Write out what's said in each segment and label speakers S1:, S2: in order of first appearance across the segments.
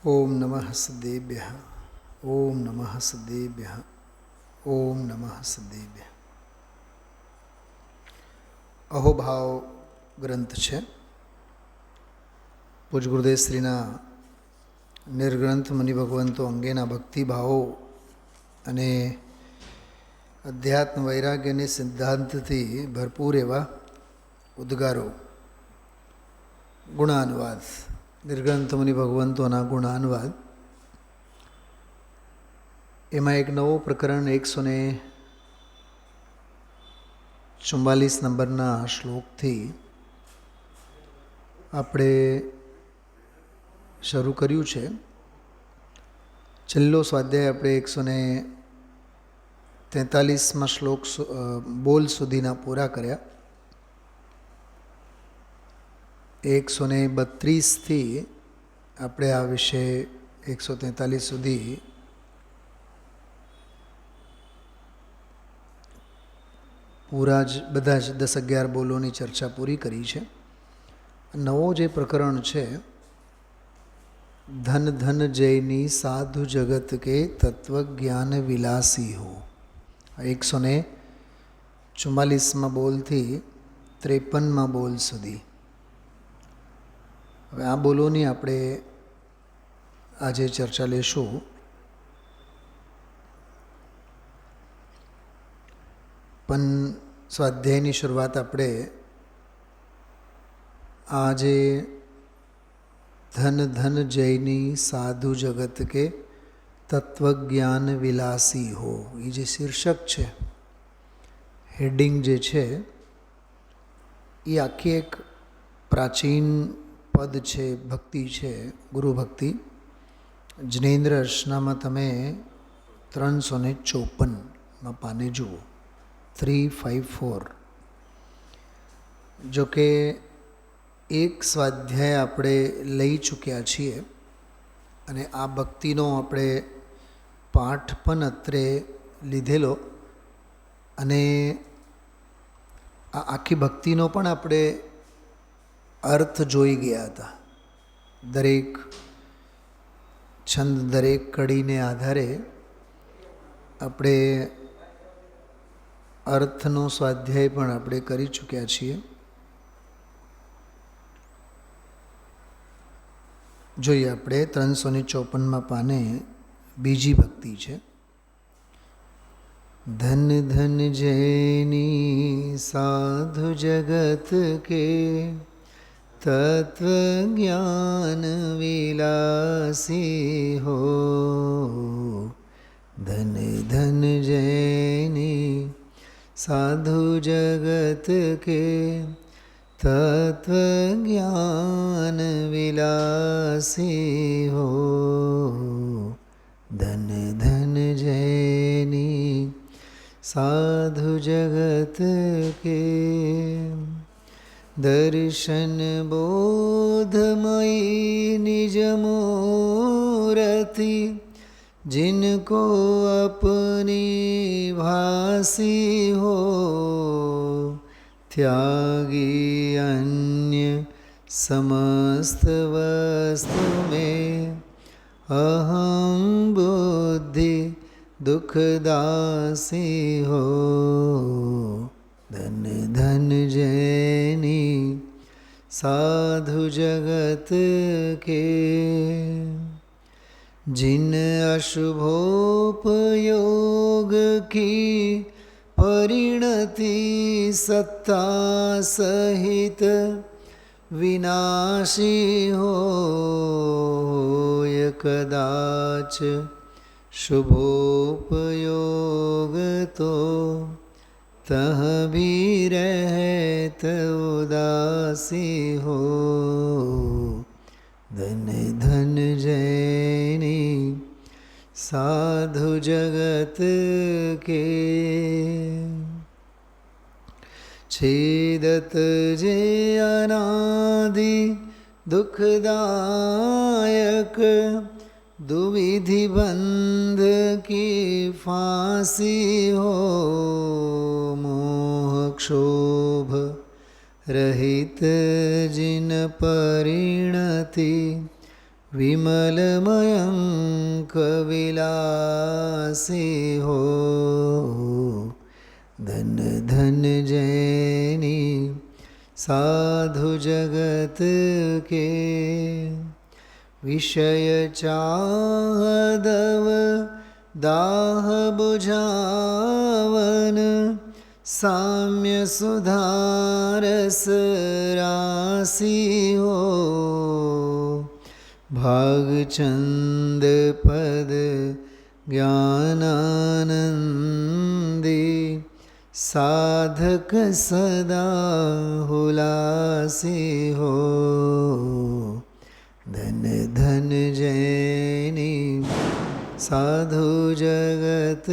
S1: ओम नमः सद्देभ्यः। ओम नमः सद्देभ्यः। ओम नमः सद्देभ्यः। અહોભાવ ગ્રંથ છે. પૂજ ગુરુદેવ શ્રીના નિર્ગ્રંથ મુનિ ભગવંતો અંગેના ભક્તિભાવો અને અધ્યાત્મ વૈરાગ્યની સિદ્ધાંતથી ભરપૂર એવા ઉદ્ગારો, ગુણાનુવાદ, નિર્ગ્રંથ મુનિ ભગવંતોના ગુણાનુવાદ. એમાં એક નવો પ્રકરણ 144 નંબરના શ્લોકથી આપણે શરૂ કર્યું છે. છેલ્લો સ્વાધ્યાય આપણે 143માં શ્લોક બોલ સુધીના પૂરા કર્યા. 132થી આપણે આ વિશે 143 સુધી પૂરા જ બધા જ 10-11 બોલોની ચર્ચા પૂરી કરી છે. નવો જે પ્રકરણ છે, ધન ધન જયની સાધુ જગત કે તત્વજ્ઞાન વિલાસી હો, 144માં બોલથી 53માં બોલ સુધી. હવે આ બોલોની આપણે આજે ચર્ચા લેશું. પણ સ્વાધ્યાયની શરૂઆત આપણે આજે ધન ધન જયની સાધુ જગત કે તત્વજ્ઞાન વિલાસી હો, એ જે શીર્ષક છે, હેડિંગ જે છે, એ આખી એક પ્રાચીન પદ છે, ભક્તિ છે, ગુરુ ભક્તિ. જિનેન્દ્ર અર્ચનામાં તમે 354માં પાને જુઓ, 354. જોકે એક સ્વાધ્યાય આપણે લઈ ચૂક્યા છીએ અને આ ભક્તિનો આપણે પાઠ પણ અત્રે લીધેલો અને આ આખી ભક્તિનો પણ આપણે અર્થ જોઈ ગયા હતા. દરેક છંદ, દરેક કડીને આધારે આપણે અર્થનો સ્વાધ્યાય પણ આપણે કરી ચૂક્યા છીએ. જોઈએ આપણે 354માં પાને બીજી ભક્તિ છે. ધન ધન જયની સાધુ જગત કે તત્વ જ્ઞાન વિલાસી હો, ધન ધન જયની સાધુ જગત કે તત્વ જ્ઞાન વિલાસી હો, ધન ધન જયની સાધુ જગત કે. દર્શન બોધમયી નિજ મૂરતિ जिनको अपनी भासी हो, त्यागी अन्य समस्त वस्तु में अहम बुद्धि दुखदासी हो, धन धन जैनी साधु जगत के. जिन अशुभोपयोग की परिणति सत्ता सहित विनाशी हो, कदाच शुभोपयोग तो तह भी रहत उदासी हो, धन धन जैनी साधु जगत के. छेदत जे अनादि दुखदायक दुविधि बंध की फांसी हो, मोह क्षोभ रहित जिन परिणति विमलमयंक विलासी हो। धन धन जैनी साधु जगत के, विषय चाहदव दाह बुझावन, साम्य सुधारस राशि हो। भागचंद पद ज्ञानानंदी, साधक सदा हुलासी हो। धन धन जैनी साधु जगत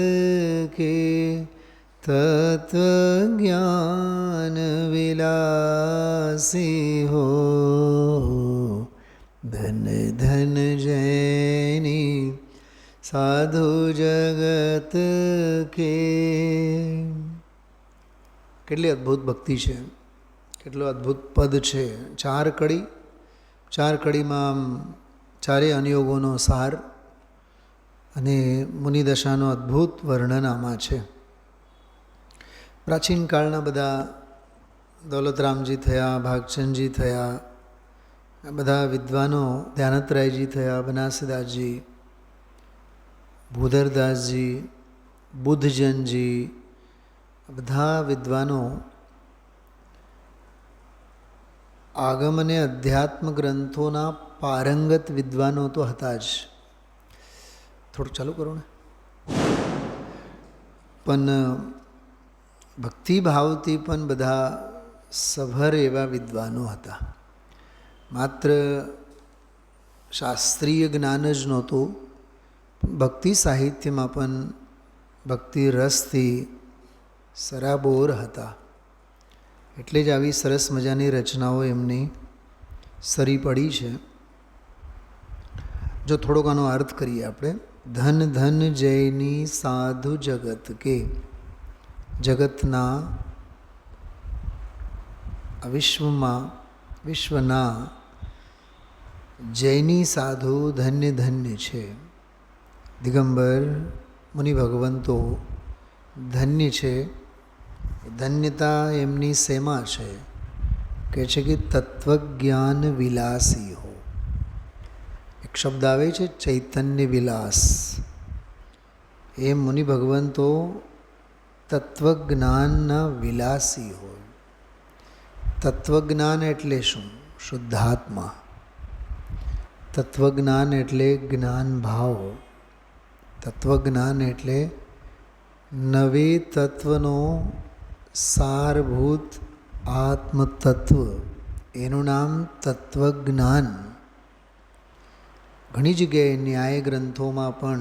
S1: के, तत्व ज्ञान विलासी हो। धन धन जैनी साधु जगत के। કેટલી અદ્ભુત ભક્તિ છે, કેટલો અદ્ભુત પદ છે. ચાર કડીમાં ચારેય અનિયોગોનો સાર અને મુનિદશાનો અદ્ભુત વર્ણન આમાં છે. પ્રાચીન કાળના બધા દૌલતરામજી થયા, ભાગચંદજી થયા, આ બધા વિદ્વાનો, ધ્યાનતરાયજી થયા, બનાસદાસજી, ભૂધરદાસજી, બુદ્ધજનજી, બધા વિદ્વાનો આગમ અને અધ્યાત્મ ગ્રંથોના પારંગત વિદ્વાનો તો હતા જ. થોડુંક ચાલુ કરો ને. પણ ભક્તિભાવથી પણ બધા સભર એવા વિદ્વાનો હતા. માત્ર શાસ્ત્રીય જ્ઞાન જ નહોતું, ભક્તિ સાહિત્યમાં પણ ભક્તિ રસથી સરાબોર હતા. એટલે જ આવી સરસ મજાની રચનાઓ એમની સરી પડી છે. જો થોડોક આનો અર્થ કરીએ આપણે. ધન ધન જયની સાધુ જગત કે, જગતના વિશ્વના જૈની સાધુ ધન્ય ધન્ય છે. દિગંબર મુનિ ભગવંતો ધન્ય છે. ધન્યતા એમની શેમાં છે? કહે છે કે તત્વજ્ઞાન વિલાસી હો. એક શબ્દ આવે છે ચૈતન્ય વિલાસ. એ મુનિ ભગવંતો તત્વજ્ઞાનના વિલાસી હોય. તત્વજ્ઞાન એટલે શું? શુદ્ધાત્મા. તત્વજ્ઞાન એટલે જ્ઞાન ભાવ. તત્વજ્ઞાન એટલે નવે તત્વનો સારભૂત આત્મતત્વ, એનું નામ તત્વજ્ઞાન. ઘણી જગ્યાએ ન્યાય ગ્રંથોમાં પણ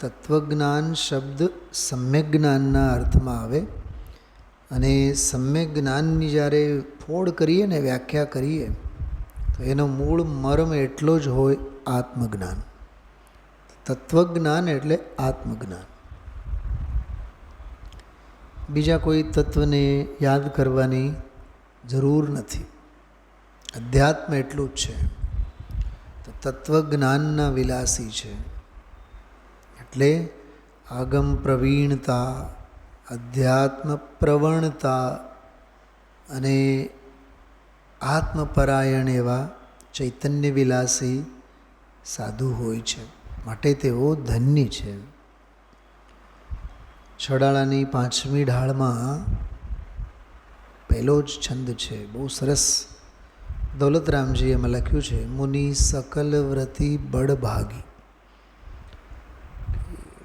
S1: તત્વજ્ઞાન શબ્દ સમ્યક જ્ઞાનના અર્થમાં આવે. અને સમ્યક જ્ઞાનની જ્યારે ફોડ કરીએ ને, વ્યાખ્યા કરીએ, તો એનો મૂળ મર્મ એટલો જ હોય, આત્મજ્ઞાન. તત્વજ્ઞાન એટલે આત્મજ્ઞાન. બીજા કોઈ તત્વને યાદ કરવાની જરૂર નથી. અધ્યાત્મ એટલું જ છે. તો તત્વજ્ઞાનના વિલાસી છે. એટલે આગમ પ્રવીણતા, અધ્યાત્મ પ્રવણતા અને આત્મપરાયણ એવા ચૈતન્ય વિલાસી સાધુ હોય છે. માટે તેઓ ધન્ય છે. છડાળાની 5મી ઢાળમાં પહેલો જ છંદ છે, બહુ સરસ. દૌલતરામજીએ એમાં લખ્યું છે, મુનિ સકલ વ્રતિ બળભાગી.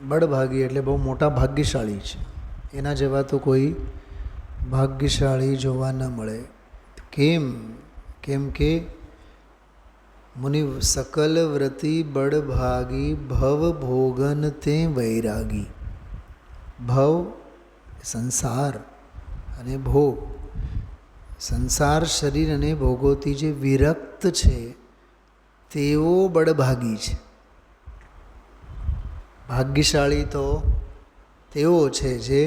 S1: બળભાગી એટલે બહુ મોટા ભાગ્યશાળી છે. એના જેવા તો કોઈ ભાગ્યશાળી જોવા ન મળે. કેમ કે મુનિ સકલ વ્રતિ બળભાગી, ભવ ભોગન તે વૈરાગી. ભવ સંસાર અને ભોગ, સંસાર શરીર અને ભોગોથી જે વિરક્ત છે તેઓ બળભાગી છે. ભાગ્યશાળી તો તેઓ છે જે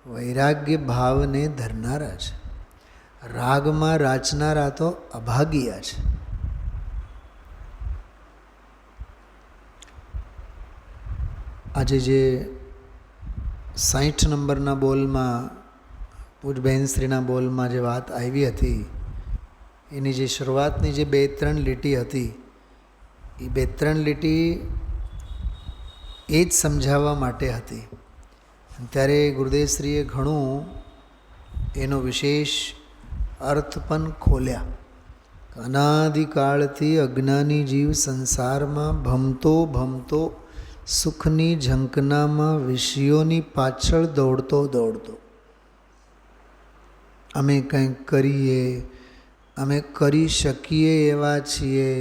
S1: વૈરાગ્ય ભાવને ધરનારા છે. રાગમાં રાચનારા તો અભાગિયા છે. આજે જે 60 નંબરના બોલમાં પૂજ બહેનશ્રીના બોલમાં જે વાત આવી હતી, એની જે શરૂઆતની જે 2-3 લીટી હતી, એ 2-3 લીટી એ જ સમજાવવા માટે હતી. ત્યારે ગુરુદેવશ્રીએ ઘણું એનો વિશેષ અર્થ પણ ખોલ્યા. અનાદિકાળથી અજ્ઞાની જીવ સંસારમાં ભમતો ભમતો સુખની ઝંખનામાં વિષયોની પાછળ દોડતો દોડતો, અમે કંઈક કરીએ, અમે કરી શકીએ એવા છીએ,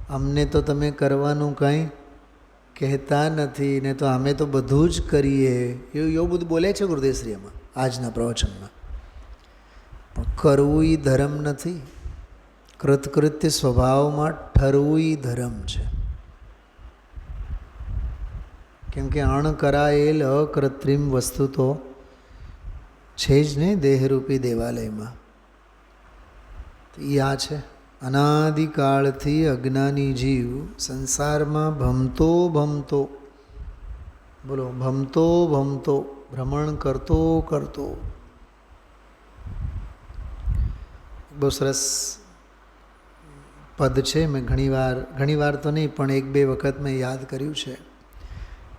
S1: અમને તો તમે કરવાનું કંઈ કહેતા નથી, ને તો અમે તો બધું જ કરીએ, એવું બધું બોલે છે ગુરુદેવશ્રી એમાં આજના પ્રવચનમાં. પણ કરવું એ ધર્મ નથી. કૃતકૃત્ય સ્વભાવમાં ઠરવું એ ધર્મ છે. કેમ કે અણકરાયેલ અકૃત્રિમ વસ્તુ તો છે જ ને દેહરૂપી દેવાલયમાં. એ આ છે. અનાદિકાળથી અજ્ઞાની જીવ સંસારમાં ભમતો ભમતો, બોલો, ભમતો ભમતો, ભ્રમણ કરતો કરતો. બહુ સરસ પદ છે. મેં ઘણીવાર તો નહીં પણ 1-2 વખત મેં યાદ કર્યું છે.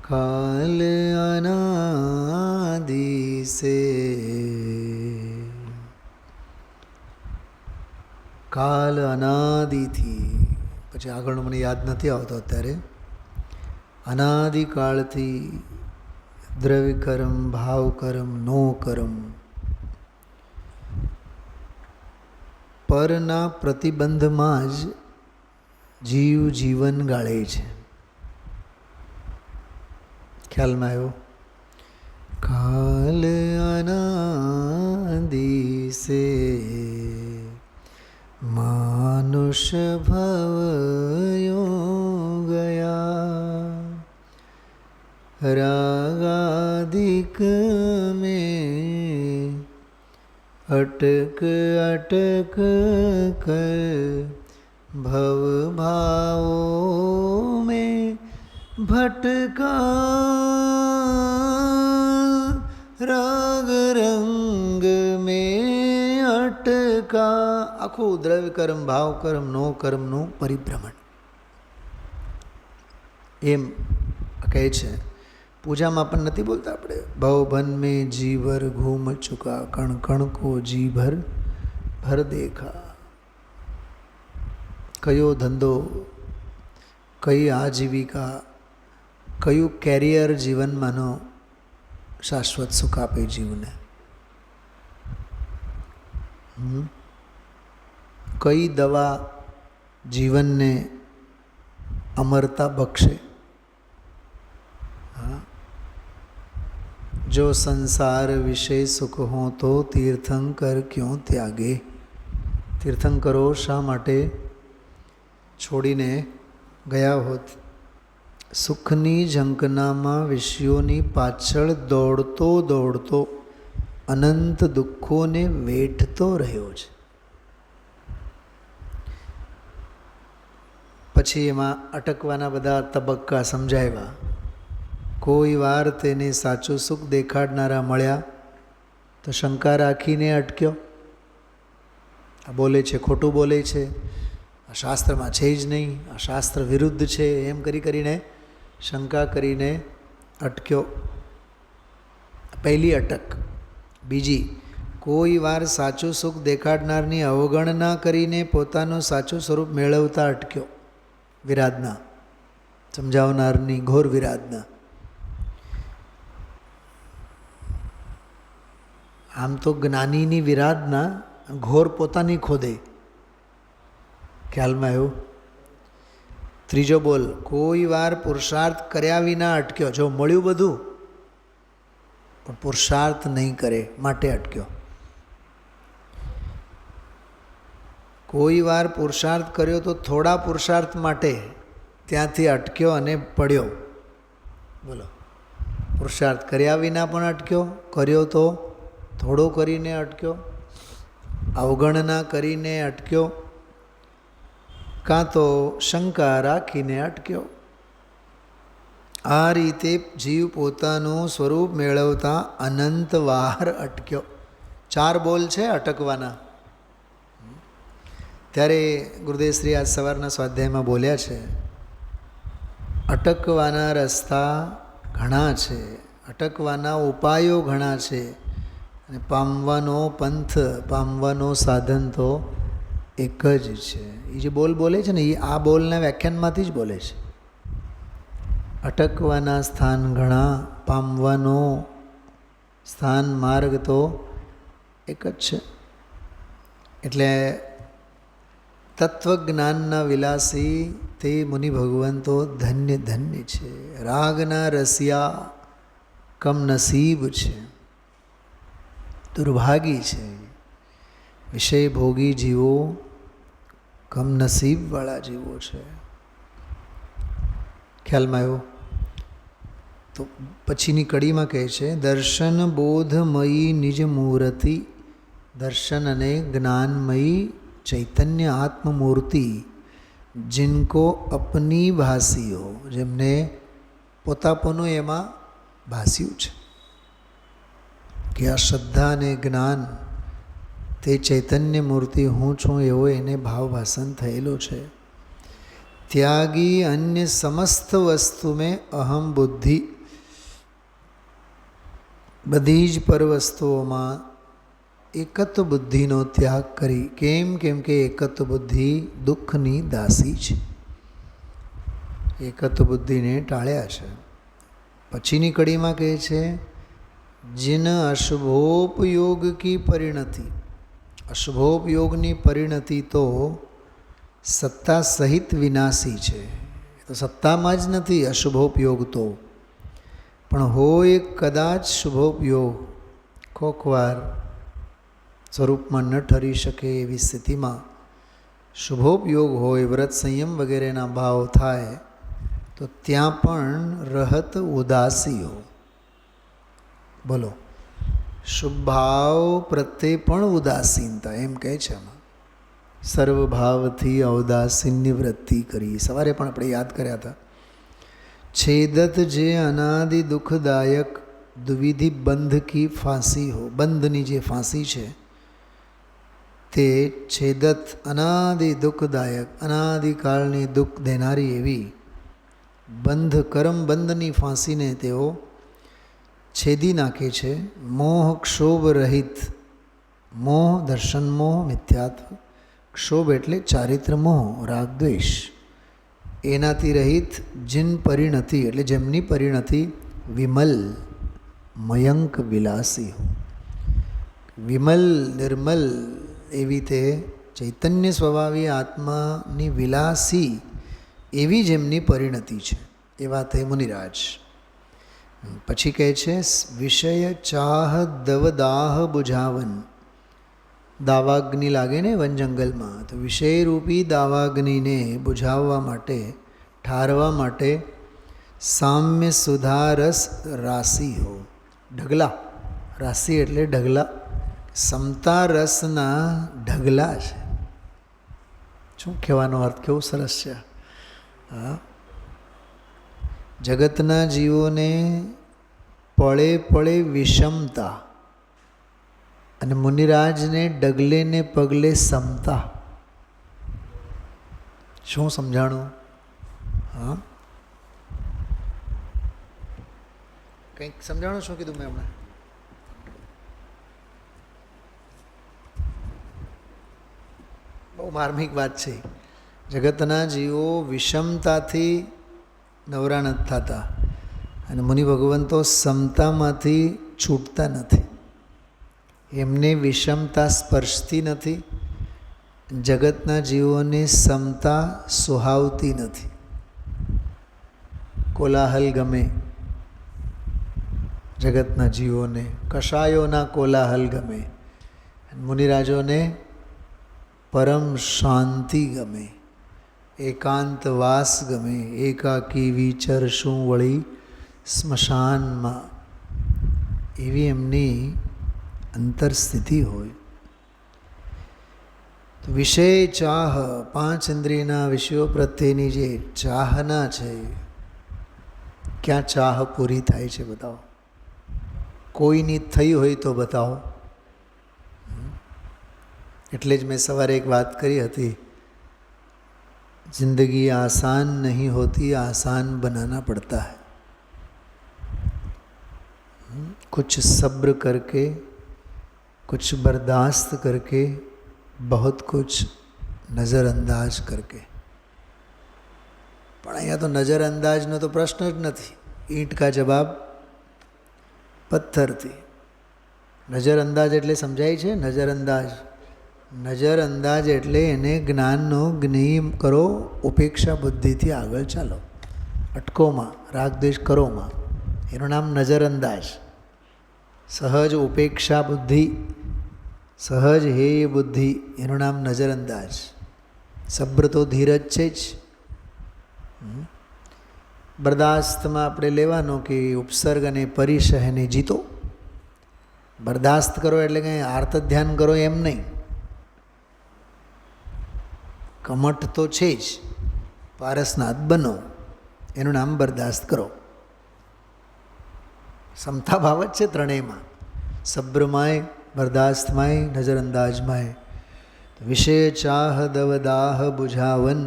S1: કાલ અનાદિ સે, કાલ અનાદિથી, પછી આગળનું મને યાદ નથી આવતો અત્યારે. અનાદિકાળથી દ્રવ્ય કર્મ, ભાવ કર્મ, નો કર્મ, પરના પ્રતિબંધમાં જ જીવ જીવન ગાળે છે. ખ્યાલમાં આવ્યો? કાલ અનાદિ સે માનુષ ભવયો ગયા, રાગાદિક में अटक अटक कर भव भावों में भटका, राग रंग में अटका. આખું દ્રવ્ય કર્મ, ભાવ કર્મ, નો કર્મનું પરિભ્રમણ એમ કહે છે. પૂજામાં પણ નથી બોલતા આપણે, ભવભન મેં જીવર ઘૂમ ચુકા, કણ કણ કો જી ભર ભર દેખા. કયો ધંધો, કઈ આજીવિકા, કયું કેરિયર જીવનમાંનો શાશ્વત સુખ આપે જીવને? કઈ દવા જીવનને અમરતા બક્ષે? જો સંસાર વિશે સુખ હો તો તીર્થંકર ક્यों ત્યાગે. તીર્થંકરો શા માટે છોડીને ગયા હોત? સુખની ઝંખનામાં વિષયોની પાછળ દોડતો દોડતો અનંત દુઃખોને વેઠતો રહ્યો છે. પછી એમાં અટકવાના બધા તબક્કા સમજાવ્યા. કોઈ વાર તેને સાચું સુખ દેખાડનારા મળ્યા તો શંકા રાખીને અટક્યો, આ બોલે છે ખોટું બોલે છે, આ શાસ્ત્રમાં છે જ નહીં, આ શાસ્ત્ર વિરુદ્ધ છે, એમ કરીને શંકા કરીને અટક્યો. પહેલી અટક. બીજી, કોઈ વાર સાચું સુખ દેખાડનારની અવગણના કરીને પોતાનું સાચું સ્વરૂપ મેળવતા અટક્યો. વિરાધના, સમજાવનારની ઘોર વિરાધના. આમ તો જ્ઞાનીની વિરાધના ઘોર પોતાની ખોદે. ખ્યાલમાં આવ્યું? ત્રીજો બોલ, કોઈ વાર પુરુષાર્થ કર્યા વિના અટક્યો. જો મળ્યું બધું પણ પુરુષાર્થ નહીં કરે માટે અટક્યો. કોઈ વાર પુરુષાર્થ કર્યો તો થોડા પુરુષાર્થ માટે ત્યાંથી અટક્યો અને પડ્યો. બોલો, પુરુષાર્થ કર્યા વિના પણ અટક્યો, કર્યો તો થોડો કરીને અટક્યો, અવગણના કરીને અટક્યો, કાં તો શંકા રાખીને અટક્યો. આ રીતે જીવ પોતાનું સ્વરૂપ મેળવતા અનંત વાર અટક્યો. 4 બોલ છે અટકવાના. ત્યારે ગુરુદેવશ્રી આજ સવારના સ્વાધ્યાયમાં બોલ્યા છે, અટકવાના રસ્તા ઘણા છે, અટકવાના ઉપાયો ઘણા છે, અને પામવાનો પંથ, પામવાનો સાધન તો એક જ છે. એ જે બોલ બોલે છે ને, એ આ બોલના વ્યાખ્યાનમાંથી જ બોલે છે. અટકવાના સ્થાન ઘણા, પામવાનો સ્થાન માર્ગ તો એક જ છે. એટલે તત્વજ્ઞાનના વિલાસી તે મુનિ ભગવંતો ધન્ય ધન્ય છે. રાગના રસિયા કમનસીબ છે, દુર્ભાગી છે. વિષય ભોગી જીવો કમનસીબવાળા જીવો છે. ખ્યાલમાં આવ્યો? તો પછીની કડીમાં કહે છે, દર્શન બોધમયી નિજ મૂર્તિ, દર્શન અને જ્ઞાનમયી ચૈતન્ય આત્મમૂર્તિ, જિનકો અપની ભાસી હો, જેમને પોતાપોનું એમાં ભાસ્યું છે કે આ શ્રદ્ધા અને જ્ઞાન તે ચૈતન્ય મૂર્તિ હું છું એવો એને ભાવભાસન થયેલો છે. ત્યાગી અન્ય સમસ્ત વસ્તુ મેં અહમ બુદ્ધિ, બધી જ પર વસ્તુઓમાં એકત્વ બુદ્ધિનો ત્યાગ કરી. કેમ કે એકત્વ બુદ્ધિ દુઃખની દાસી છે. એકત્વ બુદ્ધિને ટાળ્યા છે. પછીની કડીમાં કહે છે, जिन अशुभोपयोग की परिणति, अशुभोपयोगની પરિણતિ તો સત્તા સહિત વિનાશી છે. તો સત્તામાં જ નથી અશુભોપયોગ તો, પણ હોય કદાચ શુભોપયોગ કોકવાર સ્વરૂપમાં ન ઠરી શકે એવી સ્થિતિમાં શુભોપયોગ હોય, વ્રત સંયમ વગેરેના ભાવ થાય તો ત્યાં પણ રહત ઉદાસી હો. બોલો, શુભ ભાવ પ્રત્યે પણ ઉદાસીનતા, એમ કહે છે આમાં. સર્વભાવથી ઔદાસીનની વૃત્તિ કરી. સવારે પણ આપણે યાદ કર્યા હતા. છેદત જે અનાદિ દુઃખદાયક દ્વિવિધિ બંધ કી ફાંસી હો. બંધની જે ફાંસી છે તે છેદત અનાદિ દુઃખદાયક, અનાદિકાળની દુઃખ દેનારી એવી બંધ, કર્મ બંધની ફાંસીને તેઓ છેદી નાખે છે. મોહ ક્ષોભ રહિત, મોહ દર્શન મોહ મિથ્યાત્વ, ક્ષોભ એટલે ચારિત્ર મોહ રાગદ્વેષ, એનાથી રહિત જીન પરિણતિ એટલે જેમની પરિણતિ વિમલ મયંક વિલાસી હો. વિમલ નિર્મલ એવી તે ચૈતન્ય સ્વભાવી આત્માની વિલાસી એવી જેમની પરિણતિ છે, એવા તે મુનિરાજ. પછી કહે છે, વિષય ચાહ દવદાહ બુઝાવન. દાવાગ્નિ લાગે ને વન જંગલમાં, તો વિષયરૂપી દાવાગ્નિને બુઝાવવા માટે, ઠારવા માટે સામ્ય સુધારસ રાશિ હો. ઢગલા, રાશિ એટલે ઢગલા, સમતા રસના ઢગલા છે. શું કહેવાનો અર્થ, કેવું સરસ છે. હા, જગતના જીવોને પળે પળે વિષમતા અને મુનિરાજને ડગલે ને પગલે સમતા. શું સમજાણું? હા, કંઈક સમજાણું? શું કીધું મેં હમણાં? બહુ માર્મિક વાત છે. જગતના જીવો વિષમતાથી નવરા નથી થતા અને મુનિ ભગવંતો સમતામાંથી છૂટતા નથી. એમને વિષમતા સ્પર્શતી નથી, જગતના જીવોને સમતા સુહાવતી નથી. કોલાહલ ગમે જગતના જીવોને, કશાયોના કોલાહલ ગમે, મુનિરાજોને પરમ શાંતિ ગમે, એકાંતવાસ ગમે. એકાકી વિચરશું વળી સ્મશાનમાં, એવી એમની અંતરસ્થિતિ હોય. તો વિષય ચાહ, 5 ઇન્દ્રિયના વિષયો પ્રત્યેની જે ચાહના છે, ક્યાં ચાહ પૂરી થાય છે બતાવો. કોઈની થઈ હોય તો બતાવો. એટલે જ મેં સવારે એક વાત કરી હતી, जिंदगी आसान नहीं होती, आसान बनाना पड़ता है. कुछ सब्र करके, कुछ बर्दाश्त करके, बहुत कुछ नज़रअंदाज करके. પણ અહીંયા તો નજરઅંદાજનો તો પ્રશ્ન જ નથી. ઈંટ કા જવાબ પથ્થરથી. નજરઅંદાજ એટલે સમજાય છે? નજરઅંદાજ, નજરઅંદાજ એટલે એને જ્ઞાનનો જ્ઞેય કરો, ઉપેક્ષા બુદ્ધિથી આગળ ચાલો. અટકોમાં, રાગદ્વેષ કરોમાં, એનું નામ નજરઅંદાજ. સહજ ઉપેક્ષા બુદ્ધિ, સહજ હેય બુદ્ધિ, એનું નામ નજરઅંદાજ. સબ્ર તો ધીરજ છે જ. બરદાસ્તમાં આપણે લેવાનો કે ઉપસર્ગ અને પરિસહને જીતો. બરદાસ્ત કરો એટલે કંઈ આર્ત ધ્યાન કરો એમ નહીં. કમઠ તો છે જ, પારસનાથ બનો, એનું નામ બરદાસ્ત કરો. સમતા ભાવ જ છે ત્રણેયમાં, સબ્રમાંય, બરદાસ્તમાંય, નજરઅંદાજમાંય. વિષય ચાહ દવદાહ બુઝાવન,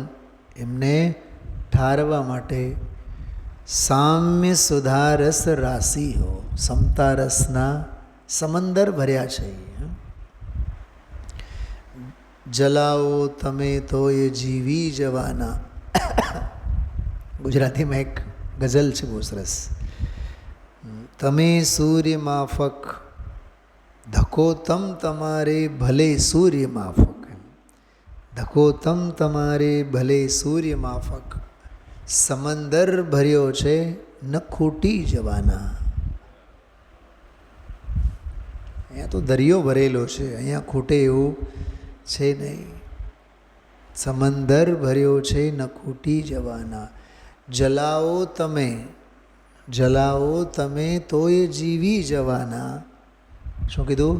S1: એમને ઠારવા માટે સામ્ય સુધારસ રાશિ હો. સમતા રસના સમંદર ભર્યા છે. જલાઓ તમે તો એ જીવી જવાના. ગુજરાતીમાં એક ગઝલ છે બહુ સરસ. તમે સૂર્ય માફક, ધકો તમ તમારે ભલે સૂર્ય માફક. ધકો તમ તમારે ભલે સૂર્ય માફક, સમંદર ભર્યો છે ન ખૂટી જવાના. અહીંયા તો દરિયો ભરેલો છે, અહીંયા ખૂટે એવું છે નહીં. સમંદર ભર્યો છે ન ખૂટી જવાના. જલાઓ તમે, જલાઓ તમે તોય જીવી જવાના. શું કીધું?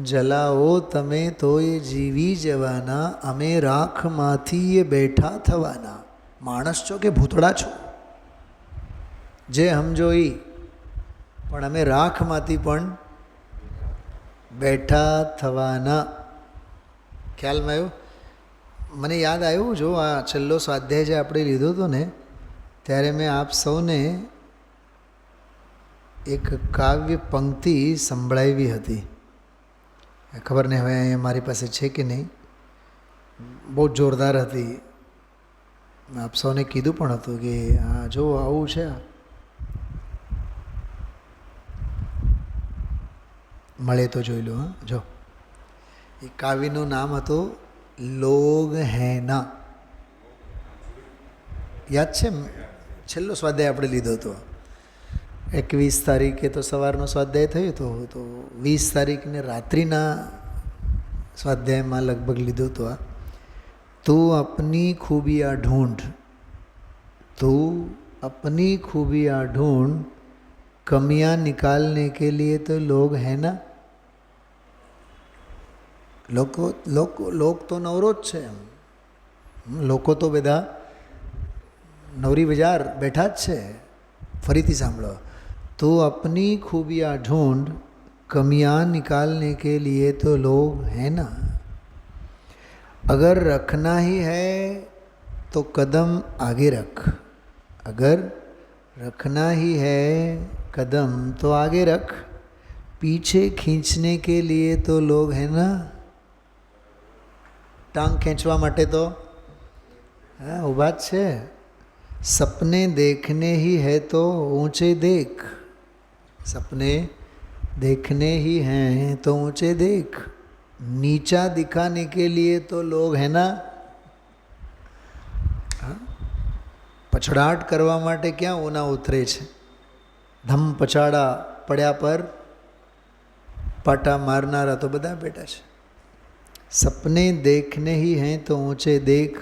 S1: જલાઓ તમે તોય જીવી જવાના. અમે રાખમાંથી એ બેઠા થવાના. માણસ છો કે ભૂતળા છો, જે સમજો એ, પણ અમે રાખમાંથી પણ બેઠા થવાના. ખ્યાલમાં આવ્યું? મને યાદ આવ્યું, જો આ છેલ્લો સ્વાધ્યાય જે આપણે લીધો હતો ને, ત્યારે મેં આપ સૌને એક કાવ્ય પંક્તિ સંભળાવી હતી. ખબર નહીં હવે અહીંયા મારી પાસે છે કે નહીં. બહુ જોરદાર હતી. આપ સૌને કીધું પણ હતું કે આ જો આવું છે. મળે તો જોઈ લો. હા, જો એ કાવ્યનું નામ હતું લોગ હૈના. યાદ છે? છેલ્લો સ્વાધ્યાય આપણે લીધો હતો. 21 તારીખે તો સવારનો સ્વાધ્યાય થયો હતો, તો 20 તારીખને રાત્રિના સ્વાધ્યાયમાં લગભગ લીધો હતો. આ તું અપની ખૂબિયા ઢૂંઢ, તું અપની ખૂબિયા ઢૂંઢ, કમિयाँ निकालने के लिए तो लोग हैं ना. લોક તો નવરો જ છે. લોકો તો બધા નવરી બજાર બેઠા જ છે. ફરીથી સાંભળો. तो अपनी खूबियाँ ढूंढ, कमियाँ निकालने के लिए तो लोग हैं ना. अगर रखना ही है तो कदम आगे रख, अगर रखना ही है कदम तो आगे रख, पीछे खींचने के लिए तो लोग हैं ना. टांग खींचवा માટે તો હા ઊભા જ છે. सपने देखने ही है तो ऊंचे देख, सपने देखने ही हैं तो ऊंचे देख, नीचा दिखाने के लिए तो लोग है ना. પછડાટ કરવા માટે ક્યાં ઊના ઉતરે છે. ધમ પછાડા પડ્યા પર પાટા મારનારા તો બધા બેઠા છે. सपने देखने ही हैं तो ऊंचे देख,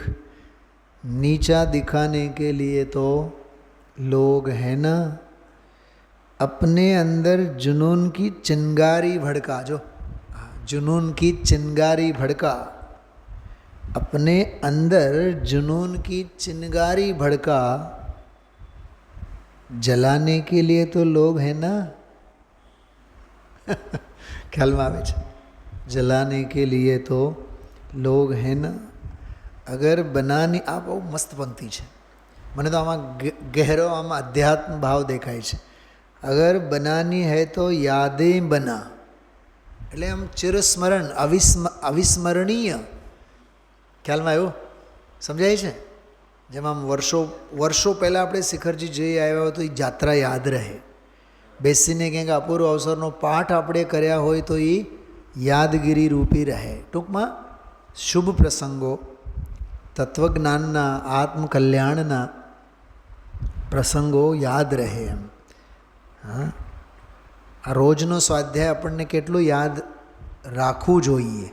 S1: नीचा दिखाने के लिए तो लोग हैं ना. अपने अंदर जुनून की चिंगारी भड़का. जो जुनून की चिंगारी भड़का, अपने अंदर जुनून की चिंगारी भड़का, जलाने के लिए तो लोग हैं ना. ખ્યાલમાં આવે છે? जलाने के लिए तो लोग हैं ना. अगर बनानी, આ બહુ મસ્ત પંક્તિ છે. મને તો આમાં ગહેરો આમાં અધ્યાત્મ ભાવ દેખાય છે. અગર બનાની હૈ તો યાદેं બના, એટલે આમ ચિરસ્મરણ, અવિસ્મરણીય. ખ્યાલમાં આવ્યું? સમજાય છે? જેમ આમ વર્ષો પહેલાં આપણે શિખરજી જઈ આવ્યા હોય તો એ જાત્રા યાદ રહે. બેસીને ક્યાંક અપૂર્વ અવસરનો પાઠ આપણે કર્યા હોય તો એ યાદગીરી રૂપી રહે. ટૂંકમાં શુભ પ્રસંગો, તત્વજ્ઞાનના, આત્મકલ્યાણના પ્રસંગો યાદ રહે એમ. હા, આ રોજનો સ્વાધ્યાય આપણને કેટલું યાદ રાખવું જોઈએ.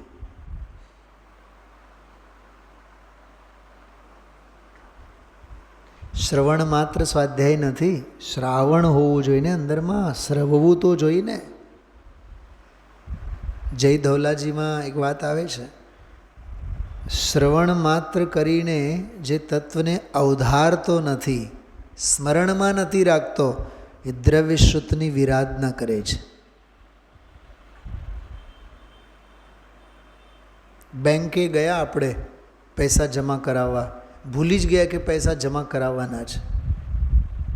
S1: શ્રવણ માત્ર સ્વાધ્યાય નથી, શ્રાવણ હોવું જોઈએ ને અંદરમાં, શ્રવવું તો જોઈએ ને. જય ધોલાજીમાં એક વાત આવે છે, શ્રવણ માત્ર કરીને જે તત્વને અવધારતો નથી, સ્મરણમાં નથી રાખતો, એ દ્રવ્ય શ્રુતની વિરાધના કરે છે. બેંકે ગયા આપણે પૈસા જમા કરાવવા, ભૂલી જ ગયા કે પૈસા જમા કરાવવાના છે.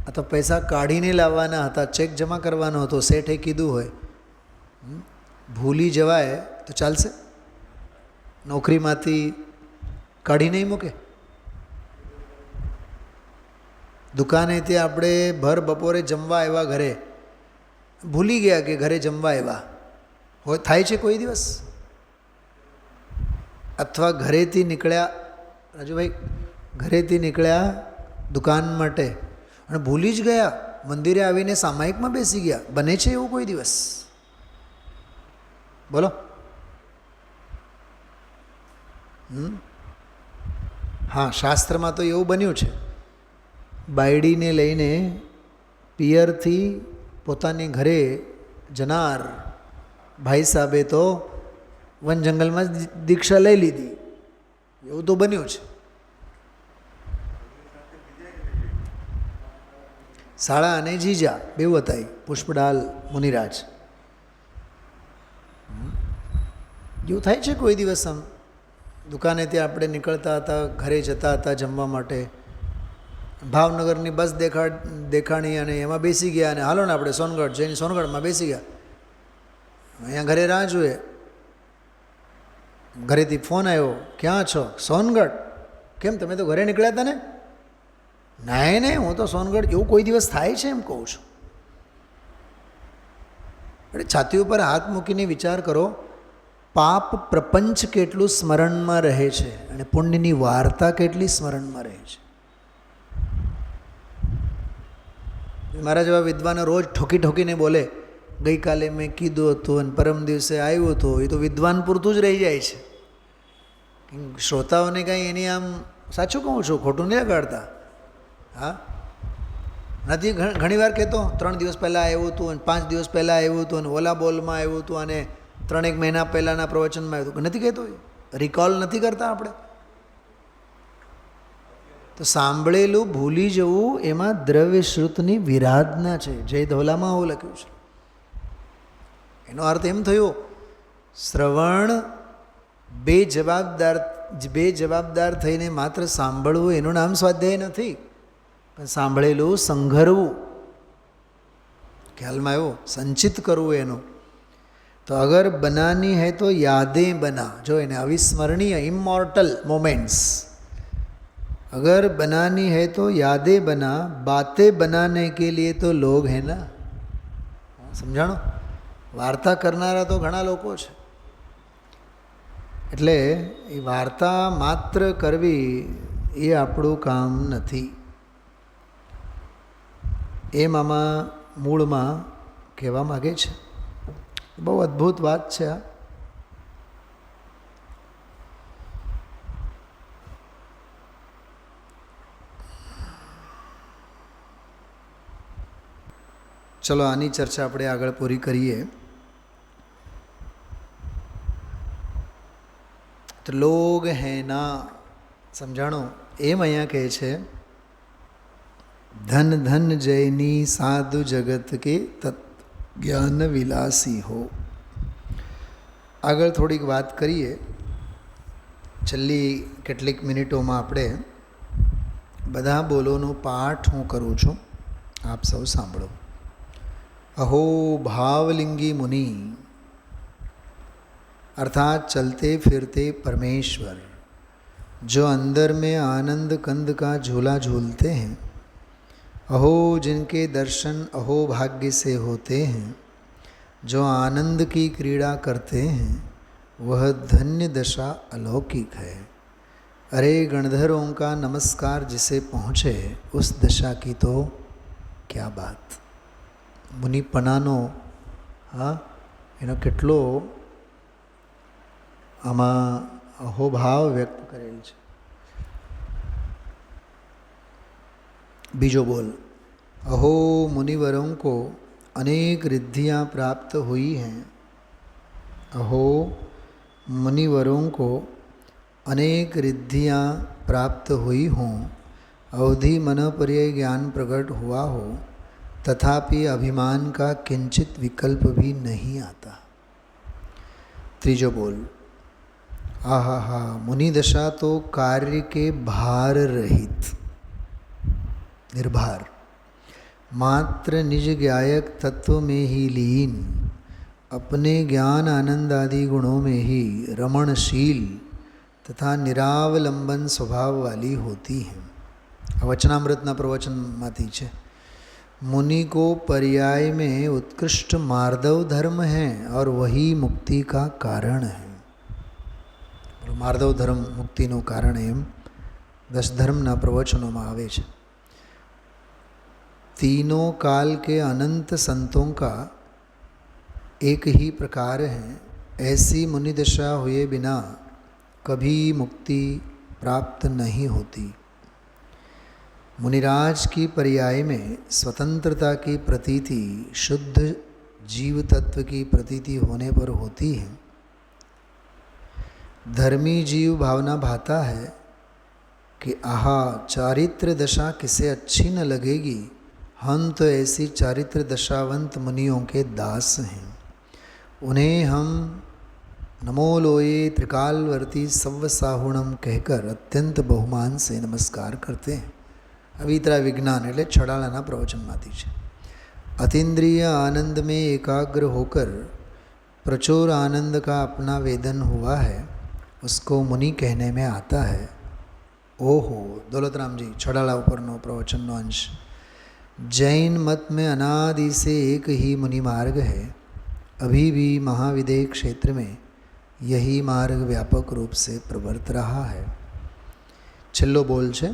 S1: આ તો પૈસા કાઢીને લાવવાના હતા, ચેક જમા કરવાનો હતો, શેઠે કીધું હોય. ભૂલી જવાય તો ચાલશે? નોકરીમાંથી કાઢી નહીં મૂકે? દુકાનેથી આપણે ભર બપોરે જમવા આવ્યા ઘરે, ભૂલી ગયા કે ઘરે જમવા આવ્યા હોય, થાય છે કોઈ દિવસ? અથવા ઘરેથી નીકળ્યા, રાજુભાઈ, ઘરેથી નીકળ્યા દુકાન માટે અને ભૂલી જ ગયા, મંદિરે આવીને સામાયિકમાં બેસી ગયા, બને છે એવું કોઈ દિવસ? બોલો. હા, શાસ્ત્રમાં તો એવું બન્યું છે, બાયડીને લઈને પિયરથી પોતાની ઘરે જનાર ભાઈ સાહેબે તો વન જંગલમાં દીક્ષા લઈ લીધી, એવું તો બન્યું છે. શાળા અને જીજા બેવ હતા, પુષ્પડાલ મુનિરાજ. એવું થાય છે કોઈ દિવસ? આમ દુકાનેથી આપણે નીકળતા હતા, ઘરે જતા હતા જમવા માટે, ભાવનગરની બસ દેખાણી અને એમાં બેસી ગયા, અને હાલો ને આપણે સોનગઢ જઈને સોનગઢમાં બેસી ગયા. અહીંયા ઘરે રાહ જોઈએ, ઘરેથી ફોન આવ્યો, ક્યાં છો? સોનગઢ. કેમ, તમે તો ઘરે નીકળ્યા હતા ને? નહીં નહીં, હું તો સોનગઢ. એવું કોઈ દિવસ થાય છે એમ કહું છું. એટલે છાતી ઉપર હાથ મૂકીને વિચાર કરો, પાપ પ્રપંચ કેટલું સ્મરણમાં રહે છે અને પુણ્યની વાર્તા કેટલી સ્મરણમાં રહે છે. મારા જેવા વિદ્વાનો રોજ ઠોકી ઠોકીને બોલે, ગઈકાલે મેં કીધું હતું અને પરમ દિવસે આવ્યું હતું, એ તો વિદ્વાન પૂરતું જ રહી જાય છે. શ્રોતાઓને કાંઈ એની આમ, સાચું કહું છું, ખોટું નહીં લગાડતા. હા, નથી ઘણીવાર કહેતો 3 દિવસ પહેલાં આવ્યું હતું અને 5 દિવસ પહેલાં આવ્યું હતું અને ઓલા બોલમાં આવ્યું હતું અને 3 મહિના પહેલાંના પ્રવચનમાં આવ્યું હતું, નથી કહેતો? રિકોલ નથી કરતા આપણે? તો સાંભળેલું ભૂલી જવું એમાં દ્રવ્ય શ્રુતની વિરાધના છે. જય ધોલામાં આવું લખ્યું છે. એનો અર્થ એમ થયો, શ્રવણ બે જવાબદાર થઈને માત્ર સાંભળવું એનું નામ સ્વાધ્યાય નથી, પણ સાંભળેલું સંઘરવું, ખ્યાલમાં આવ્યો, સંચિત કરવું એનું. તો અગર બનાની હૈ તો યાદેं બના, જો એને અવિસ્મરણીય ઇમોર્ટલ મોમેન્ટ્સ. अगर बनानी है तो यादें बना, बातें बनाने के लिए तो लोग हैं ना. સમજાણો? વાર્તા કરનારા તો ઘણા લોકો છે. એટલે એ વાર્તા માત્ર કરવી એ આપણું કામ નથી. એમ આમાં મૂળમાં કહેવા માગે છે. બહુ અદ્ભુત વાત છે આ. ચલો આની ચર્ચા આપણે આગળ પૂરી કરીએ. તો લોગ હે ના, સમજાણો? એમ અહીંયા કહે છે ધન ધન જયની સાધુ જગત કે તત્ જ્ઞાન વિલાસી હો. આગળ થોડીક વાત કરીએ. છેલ્લી કેટલીક મિનિટોમાં આપણે બધા બોલોનો પાઠ હું કરું છું, આપ સૌ સાંભળો. અહો ભાવલિંગી मुनि अर्थात चलते फिरते परमेश्वर जो अंदर में आनंद कंद का झूला झूलते हैं, अहो जिनके दर्शन अहो भाग्य से होते हैं, जो आनंद की क्रीड़ा करते हैं, वह धन्य दशा अलौकिक है. अरे गणधरों का नमस्कार जिसे पहुँचे, उस दशा की तो क्या बात. મુનિપણાનો એનો કેટલો આમાં અહોભાવ વ્યક્ત કરેલ છે. બીજો બોલ. अहो मुनिवरों को अनेक रिद्धियाँ प्राप्त हुई हैं. अहो मुनिवरों को अनेक रिद्धियाँ प्राप्त हुई हों, अवधि मन पर्याय ज्ञान प्रकट हुआ हो, तथापि अभिमान का किंचित विकल्प भी नहीं आता. तीजो बोल. आहा हा मुनि दशा तो कार्य के भार रहित, निर्भार, मात्र निज ज्ञायक तत्व में ही लीन, अपने ज्ञान आनंद आदि गुणों में ही रमणशील तथा निरावलंबन स्वभाव वाली होती हैं. वचनामृतना प्रवचनमांथी छे. मुनि को पर्याय में उत्कृष्ट मार्दव धर्म है और वही मुक्ति का कारण है. मार्दव धर्म मुक्तिનું કારણ એમ 10 ધર્મના પ્રવચનોમાં આવે છે. तीनों काल के अनंत संतों का एक ही प्रकार है. ऐसी मुनि दशा हुए बिना कभी मुक्ति प्राप्त नहीं होती. मुनिराज की पर्याय में स्वतंत्रता की प्रतीति शुद्ध जीव तत्व की प्रतीति होने पर होती है. धर्मी जीव भावना भाता है कि आहा चारित्र दशा किसे अच्छी न लगेगी, हम तो ऐसी चारित्र दशावंत मुनियों के दास हैं. उन्हें हम नमो लोये त्रिकालवर्ती सव्वसाहुणम कहकर अत्यंत बहुमान से नमस्कार करते हैं. अवितरा विज्ञान એટલે છડાલાના પ્રવચનમાંથી છે. अतीन्द्रिय आनंद में एकाग्र होकर प्रचुर आनंद का अपना वेदन हुआ है, उसको मुनि कहने में आता है. ओहो दौलतराम जी छड़ाला उपरनो प्रवचनનો अंश. जैन मत में अनादि से एक ही मुनि मार्ग है. अभी भी महाविदेह क्षेत्र में यही मार्ग व्यापक रूप से प्रवर्त रहा है. छेल्लो बोल छे.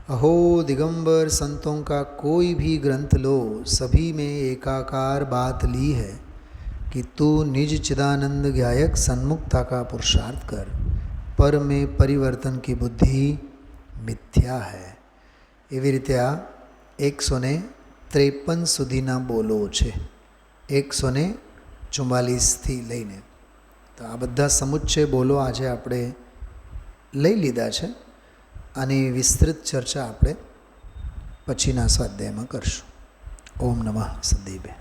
S1: अहो दिगंबर संतों का कोई भी ग्रंथ लो, सभी में एकाकार बात ली है कि तू निज चिदानंद ज्ञायक सन्मुक्ता का पुरुषार्थ कर, पर में परिवर्तन की बुद्धि मिथ्या है. एवी रीते आ 153 સુધીના બોલો છે. 144 થી લઈને તો આ બધા સમુચ્ચય બોલો આજે આપણે લઈ લીધા છે. આની વિસ્તૃત ચર્ચા આપણે પછીના સ્વાધ્યાયમાં કરશું. ઓમ નમઃ સદૈવે.